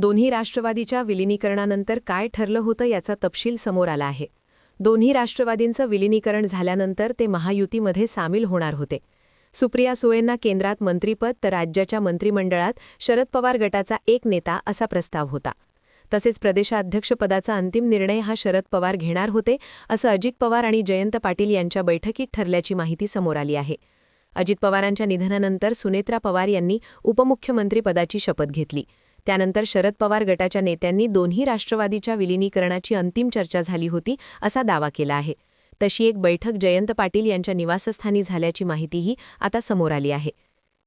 दोन्ही राष्ट्रवादीच्या विलिनीकरणानंतर काय ठरलं होतं याचा तपशील समोर आला आहे. दोन्ही राष्ट्रवादींचं विलिनीकरण झाल्यानंतर ते महायुतीमध्ये सामील होणार होते. सुप्रिया सुळेंना केंद्रात मंत्रिपद तर राज्याच्या मंत्रिमंडळात शरद पवार गटाचा एक नेता असा प्रस्ताव होता. तसेच प्रदेशाध्यक्षपदाचा अंतिम निर्णय हा शरद पवार घेणार होते असं अजित पवार आणि जयंत पाटील यांच्या बैठकीत ठरल्याची माहिती समोर आली आहे. अजित पवारांच्या निधनानंतर सुनेत्रा पवार यांनी उपमुख्यमंत्रीपदाची शपथ घेतली. त्यानंतर शरद पवार गटाच्या नेत्यांनी दोन्ही राष्ट्रवादीच्या विलिनीकरणाची अंतिम चर्चा झाली होती असा दावा केला आहे. तशी एक बैठक जयंत पाटील यांच्या निवासस्थानी झाल्याची माहितीही आता समोर आली आहे.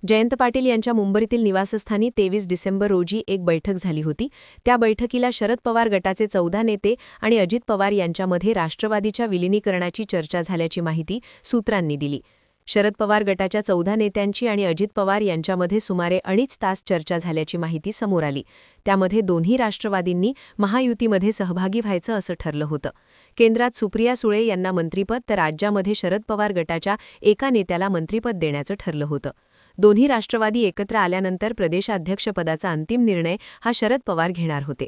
जयंत पाटील यांच्या मुंबईतील निवासस्थानी 23 डिसेंबर रोजी एक बैठक झाली होती. त्या बैठकीला शरद पवार गटाचे 14 नेते आणि अजित पवार यांच्यामध्ये राष्ट्रवादीच्या विलिनीकरणाची चर्चा झाल्याची माहिती सूत्रांनी दिली. शरद पवार गटाच्या 14 नेत्यांची आणि अजित पवार यांच्यामध्ये सुमारे 2.5 तास चर्चा झाल्याची माहिती समोर आली. त्यामध्ये दोन्ही राष्ट्रवादींनी महायुतीमध्ये सहभागी व्हायचं असं ठरलं होतं. केंद्रात सुप्रिया सुळे यांना मंत्रिपद तर राज्यामध्ये शरद पवार गटाच्या एका नेत्याला मंत्रिपद देण्याचं ठरलं होतं. दोन्ही राष्ट्रवादी एकत्र आल्यानंतर प्रदेशाध्यक्षपदाचा अंतिम निर्णय हा शरद पवार घेणार होते.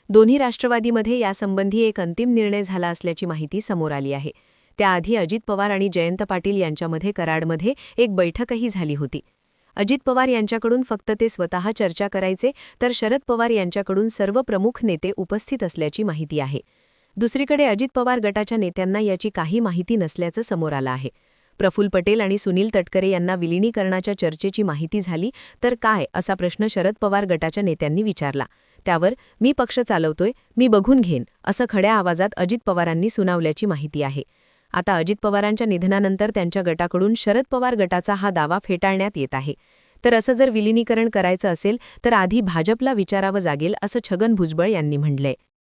दोन्ही राष्ट्रवादीमध्ये यासंबंधी एक अंतिम निर्णय झाला असल्याची माहिती समोर आली आहे. त्याआधी अजित पवार आणि जयंत पाटील यांच्यामध्ये कराडमध्ये एक बैठकही झाली होती. अजित पवार यांच्याकडून फक्त ते स्वतः चर्चा करायचे तर शरद पवार यांच्याकडून सर्व प्रमुख नेते उपस्थित असल्याची माहिती आहे. दुसरीकडे अजित पवार गटाच्या नेत्यांना याची काही माहिती नसल्याचं समोर आलं आहे. प्रफुल्ल पटेल आणि सुनील तटकरे यांना विलिनीकरणाच्या चर्चेची माहिती झाली तर काय असा प्रश्न शरद पवार गटाच्या नेत्यांनी विचारला. त्यावर मी पक्ष चालवतोय, मी बघून घेईन असं खड्या आवाजात अजित पवारांनी सुनावल्याची माहिती आहे. आता अजित पवारांच्या निधनानंतर त्यांच्या गटाकडून शरद पवार गटाचा हा दावा फेटाळण्यात येत आहे. तर असं जर विलिनीकरण करायचं असेल तर आधी भाजपला विचारावं लागेल असं छगन भुजबळ यांनी म्हटलंय.